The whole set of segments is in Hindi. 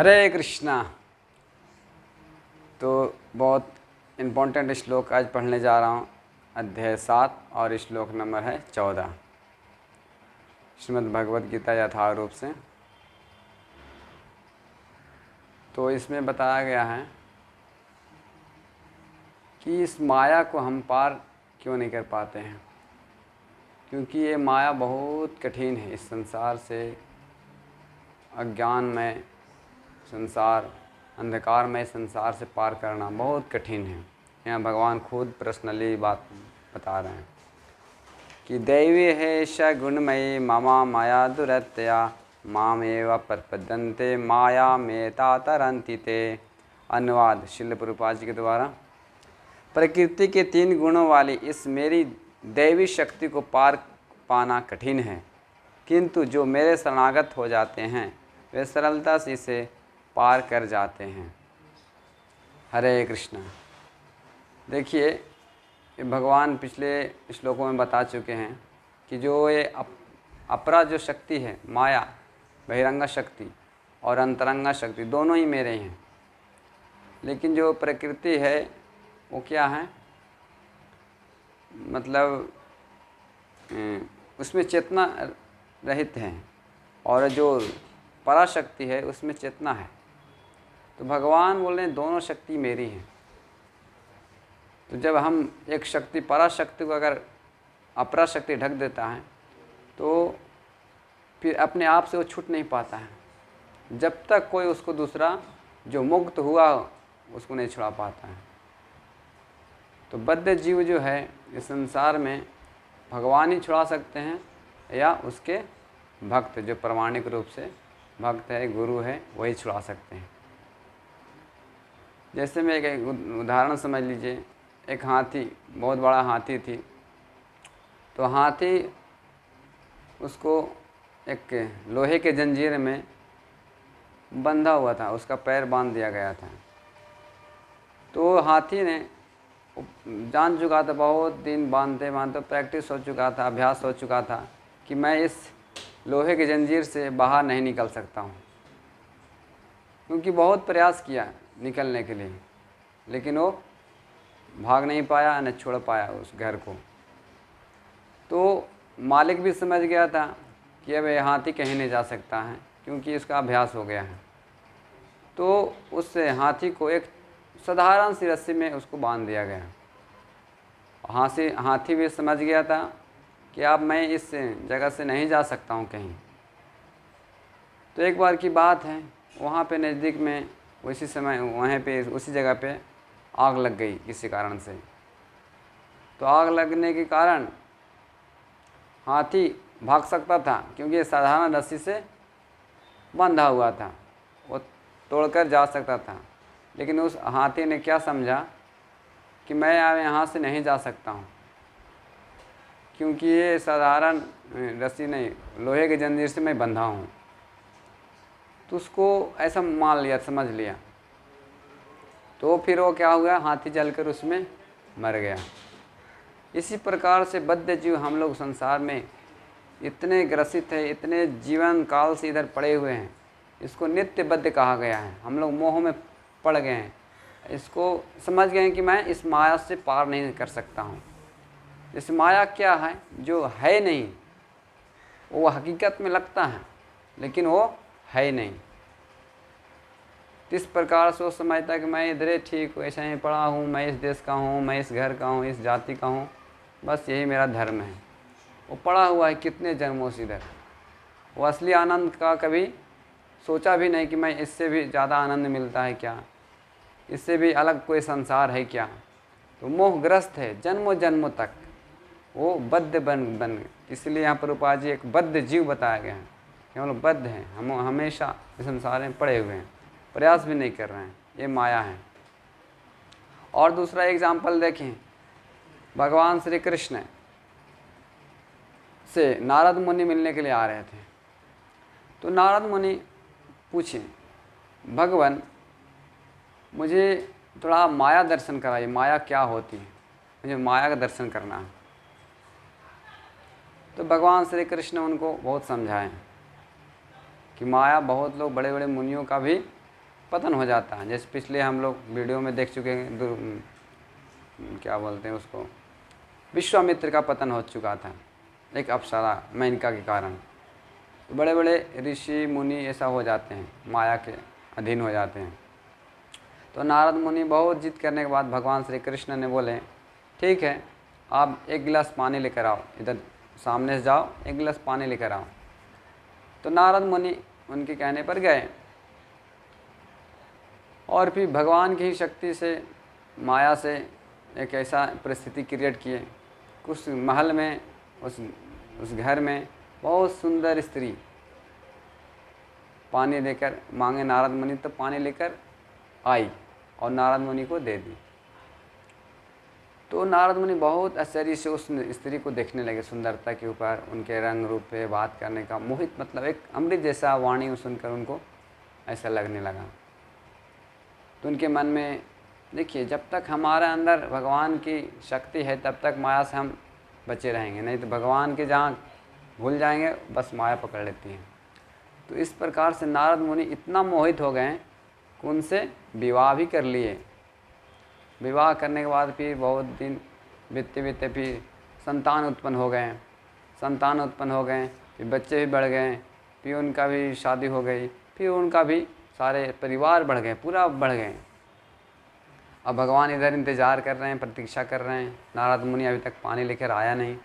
हरे कृष्णा। तो बहुत इम्पोर्टेंट श्लोक आज पढ़ने जा रहा हूँ। अध्याय 7 और श्लोक नंबर है 14 श्रीमद् भगवद गीता यथारूप से। तो इसमें बताया गया है कि इस माया को हम पार क्यों नहीं कर पाते हैं, क्योंकि ये माया बहुत कठिन है। इस संसार से अज्ञानमय संसार, अंधकारमय संसार से पार करना बहुत कठिन है। यहाँ भगवान खुद पर्सनली बात बता रहे हैं कि दैवी है श गुणमयी ममा माया दुरत्या मामेव प्रपद्यन्ते माया में तातरन्ति ते। अनुवाद शिल प्रभुपाद जी के द्वारा। प्रकृति के 3 गुणों वाली इस मेरी दैवी शक्ति को पार पाना कठिन है, किंतु जो मेरे शरणागत हो जाते हैं वे सरलता से इसे पार कर जाते हैं। हरे कृष्णा। देखिए, भगवान पिछले श्लोकों में बता चुके हैं कि जो ये अपरा जो शक्ति है, माया, बहिरंगा शक्ति और अंतरंगा शक्ति दोनों ही मेरे हैं। लेकिन जो प्रकृति है वो क्या है, मतलब उसमें चेतना रहित है, और जो पराशक्ति है उसमें चेतना है। तो भगवान बोल रहे हैं दोनों शक्ति मेरी हैं। तो जब हम एक शक्ति पराशक्ति को अगर अपरा शक्ति ढक देता है तो फिर अपने आप से वो छूट नहीं पाता है, जब तक कोई उसको दूसरा जो मुक्त हुआ उसको नहीं छुड़ा पाता है। तो बद्ध जीव जो है इस संसार में भगवान ही छुड़ा सकते हैं, या उसके भक्त जो प्रामाणिक रूप से भक्त है, गुरु है, वही छुड़ा सकते हैं। जैसे मैं एक उदाहरण समझ लीजिए। एक हाथी, बहुत बड़ा हाथी थी। तो हाथी उसको एक लोहे के जंजीर में बंधा हुआ था, उसका पैर बांध दिया गया था। तो हाथी ने जान चुका था, बहुत दिन बांधते बांधते प्रैक्टिस हो चुका था, अभ्यास हो चुका था कि मैं इस लोहे के जंजीर से बाहर नहीं निकल सकता हूँ, क्योंकि बहुत प्रयास किया निकलने के लिए, लेकिन वो भाग नहीं पाया, न छोड़ पाया उस घर को। तो मालिक भी समझ गया था कि अब ये हाथी कहीं नहीं जा सकता है, क्योंकि इसका अभ्यास हो गया है। तो उस हाथी को एक साधारण सी रस्सी में उसको बांध दिया गया। हाथी भी समझ गया था कि अब मैं इस जगह से नहीं जा सकता हूँ कहीं। तो एक बार की बात है, वहाँ पे नज़दीक में उसी समय वहाँ पे उसी जगह पे आग लग गई किसी कारण से। तो आग लगने के कारण हाथी भाग सकता था, क्योंकि ये साधारण रस्सी से बंधा हुआ था, वो तोड़कर जा सकता था। लेकिन उस हाथी ने क्या समझा कि मैं अब यहाँ से नहीं जा सकता हूँ, क्योंकि ये साधारण रस्सी नहीं, लोहे के जंजीर से मैं बंधा हूँ। तो उसको ऐसा मान लिया, समझ लिया। तो फिर वो क्या हुआ, हाथी जलकर उसमें मर गया। इसी प्रकार से बद्ध जीव हम लोग संसार में इतने ग्रसित है, इतने जीवन काल से इधर पड़े हुए हैं। इसको नित्य बद्ध कहा गया है। हम लोग मोह में पड़ गए हैं, इसको समझ गए हैं कि मैं इस माया से पार नहीं कर सकता हूँ। इस माया क्या है, जो है नहीं, वो हकीकत में लगता है लेकिन वो है नहीं। इस प्रकार से वो समझता है कि मैं इधर ठीक हूँ, ऐसा ही पढ़ा हूँ, मैं इस देश का हूँ, मैं इस घर का हूँ, इस जाति का हूँ, बस यही मेरा धर्म है। वो पढ़ा हुआ है कितने जन्मों से इधर। वो असली आनंद का कभी सोचा भी नहीं कि मैं इससे भी ज़्यादा आनंद मिलता है क्या, इससे भी अलग कोई संसार है क्या। तो मोहग्रस्त है जन्मों जन्मों तक, वो बद्ध बन। इसलिए यहाँ प्रभुपाद जी एक बद्ध जीव बताया गया है कि हम लोग बद्ध हैं, हम हमेशा इस संसार में पड़े हुए हैं, प्रयास भी नहीं कर रहे हैं, ये माया है। और दूसरा एग्जाम्पल देखें, भगवान श्री कृष्ण से नारद मुनि मिलने के लिए आ रहे थे। तो नारद मुनि पूछे, भगवान मुझे थोड़ा माया दर्शन कराइए, माया क्या होती है, मुझे माया का दर्शन करना है। तो भगवान श्री कृष्ण उनको बहुत समझाए कि माया, बहुत लोग बड़े बड़े मुनियों का भी पतन हो जाता है। जैसे पिछले हम लोग वीडियो में देख चुके हैं, क्या बोलते हैं उसको, विश्वामित्र का पतन हो चुका था एक अप्सरा मेनका के कारण। तो बड़े बड़े ऋषि मुनि ऐसा हो जाते हैं, माया के अधीन हो जाते हैं। तो नारद मुनि बहुत जिद करने के बाद भगवान श्री कृष्ण ने बोले, ठीक है, आप एक गिलास पानी लेकर आओ, इधर सामने से जाओ, एक गिलास पानी लेकर आओ। तो नारद मुनि उनके कहने पर गए और फिर भगवान की ही शक्ति से, माया से एक ऐसा परिस्थिति क्रिएट किए। उस महल में, उस घर में बहुत सुंदर स्त्री पानी लेकर मांगे नारद मुनि, तो पानी लेकर आई और नारद मुनि को दे दी। तो नारद मुनि बहुत आश्चर्य से उस स्त्री को देखने लगे, सुंदरता के ऊपर, उनके रंग रूप पे, बात करने का मोहित, मतलब एक अमृत जैसा वाणी सुनकर उनको ऐसा लगने लगा। तो उनके मन में, देखिए, जब तक हमारे अंदर भगवान की शक्ति है तब तक माया से हम बचे रहेंगे, नहीं तो भगवान के जहाँ भूल जाएंगे बस माया पकड़ लेती है। तो इस प्रकार से नारद मुनि इतना मोहित हो गए कि उनसे विवाह भी कर लिए। विवाह करने के बाद फिर बहुत दिन बीतते बीतते फिर संतान उत्पन्न हो गए। संतान उत्पन्न हो गए, फिर बच्चे भी बढ़ गए, फिर उनका भी शादी हो गई, फिर उनका भी सारे परिवार बढ़ गए, पूरा बढ़ गए। अब भगवान इधर इंतज़ार कर रहे हैं, प्रतीक्षा कर रहे हैं, नारद मुनि अभी तक पानी लेकर आया नहीं।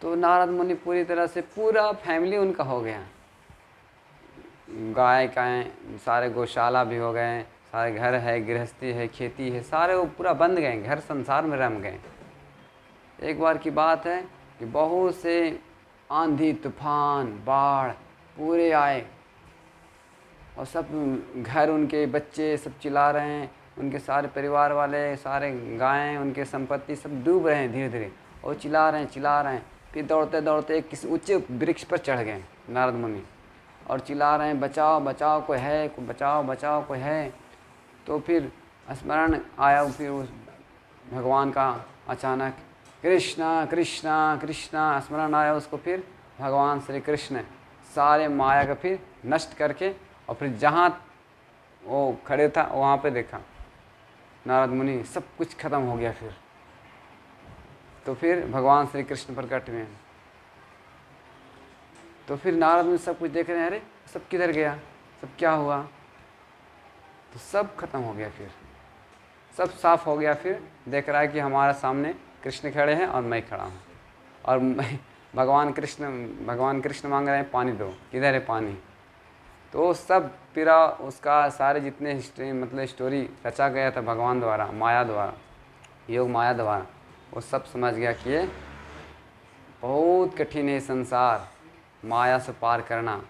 तो नारद मुनि पूरी तरह से, पूरा फैमिली उनका हो गया, गाय गाय सारे गौशाला भी हो गए, सारे घर है, गृहस्थी है, खेती है, सारे वो पूरा बंद गए, घर संसार में रम गए। एक बार की बात है कि बहुत से आंधी तूफान बाढ़ पूरे आए और सब घर, उनके बच्चे सब चिल्ला रहे हैं, उनके सारे परिवार वाले, सारे गायें, उनके संपत्ति सब डूब रहे हैं धीरे धीरे, और चिल्ला रहे हैं। फिर दौड़ते दौड़ते एक किसी ऊंचे वृक्ष पर चढ़ गए नारद मुनि और चिल्ला रहे हैं, बचाओ बचाओ कोई है, बचाओ बचाओ कोई है। तो फिर स्मरण आया फिर उस भगवान का अचानक, कृष्णा कृष्णा कृष्णा स्मरण आया उसको। फिर भगवान श्री कृष्ण सारे माया का फिर नष्ट करके, और फिर जहाँ वो खड़े था वहाँ पे देखा नारद मुनि, सब कुछ खत्म हो गया। तो फिर भगवान श्री कृष्ण प्रकट हुए। तो फिर नारद मुनि सब कुछ देख रहे हैं, अरे सब किधर गया, सब क्या हुआ। तो सब खत्म हो गया, फिर सब साफ हो गया। फिर देख रहा है कि हमारे सामने कृष्ण खड़े हैं और मैं खड़ा हूँ, और भगवान कृष्ण मांग रहे हैं पानी दो, किधर है पानी। तो सब पूरा उसका सारे जितने हिस्ट्री, मतलब स्टोरी रचा गया था भगवान द्वारा, माया द्वारा, योग माया द्वारा, वो सब समझ गया कि ये बहुत कठिन है संसार, माया से पार करना,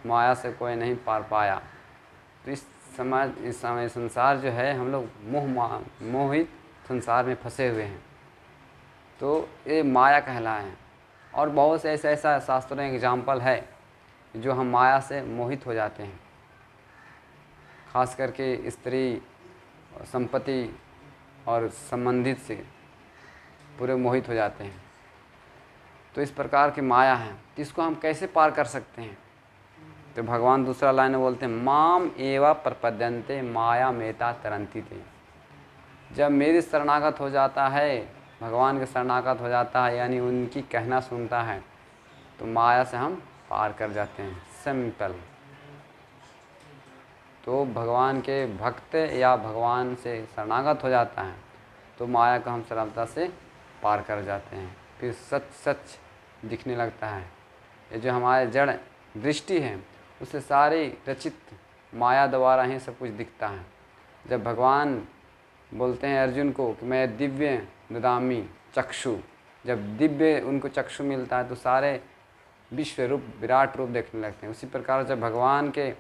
माया से कोई नहीं पार पाया। तो इस समय संसार जो है, हम लोग मोहित संसार में फंसे हुए हैं, तो ये माया कहलाए हैं। और बहुत से ऐसा शास्त्रों में एग्जाम्पल है जो हम माया से मोहित हो जाते हैं, खास करके स्त्री, संपत्ति और संबंधित से पूरे मोहित हो जाते हैं। तो इस प्रकार की माया है, तो इसको हम कैसे पार कर सकते हैं। तो भगवान दूसरा लाइन में बोलते हैं, माम एवा प्रपद्यन्ते माया मेता तरंती थे। जब मेरी शरणागत हो जाता है, भगवान के शरणागत हो जाता है, यानी उनकी कहना सुनता है, तो माया से हम पार कर जाते हैं, सिंपल। तो भगवान के भक्त या भगवान से शरणागत हो जाता है तो माया को हम सरलता से पार कर जाते हैं, फिर सच सच दिखने लगता है। ये जो हमारे जड़ दृष्टि है, उससे सारी रचित माया द्वारा ही सब कुछ दिखता है। जब भगवान बोलते हैं अर्जुन को कि मैं दिव्य ददामी चक्षु, जब दिव्य उनको चक्षु मिलता है तो सारे विश्व रूप, विराट रूप देखने लगते हैं। उसी प्रकार जब भगवान के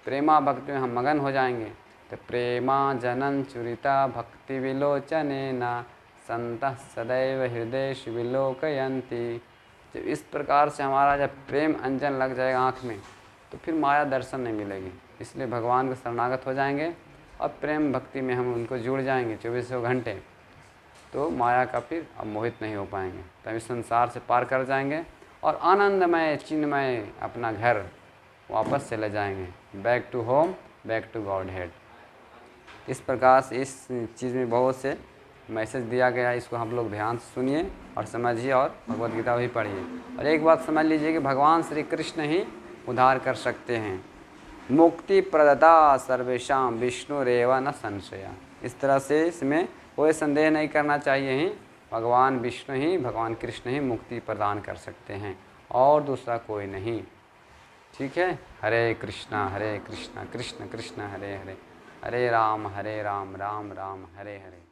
प्रेमा भक्ति में हम मगन हो जाएंगे तो प्रेमा जनन चुरिता भक्ति विलोचनेना संतः सदैव हृदय विलोकयन्ति। जब इस प्रकार से हमारा जब प्रेम अंजन लग जाएगा आँख में, तो फिर माया दर्शन नहीं मिलेगी। इसलिए भगवान के शरणागत हो जाएंगे और प्रेम भक्ति में हम उनको जुड़ जाएंगे 24 घंटे, तो माया का फिर अब मोहित नहीं हो पाएंगे, तभी संसार से पार कर जाएंगे और आनंदमय चिन्मय अपना घर वापस चले जाएंगे, back to home, back to godhead. इस प्रकार से इस चीज़ में बहुत से मैसेज दिया गया है, इसको हम लोग ध्यान से सुनिए और समझिए और भगवद गीता भी पढ़िए। और एक बात समझ लीजिए कि भगवान श्री कृष्ण ही उद्धार कर सकते हैं। मुक्ति प्रदाता सर्वेशाम विष्णुरेव न संशया। इस तरह से इसमें कोई संदेह नहीं करना चाहिए ही, भगवान विष्णु ही, भगवान कृष्ण ही मुक्ति प्रदान कर सकते हैं और दूसरा कोई नहीं। ठीक है। हरे कृष्णा कृष्ण कृष्ण हरे हरे, हरे राम राम राम हरे हरे।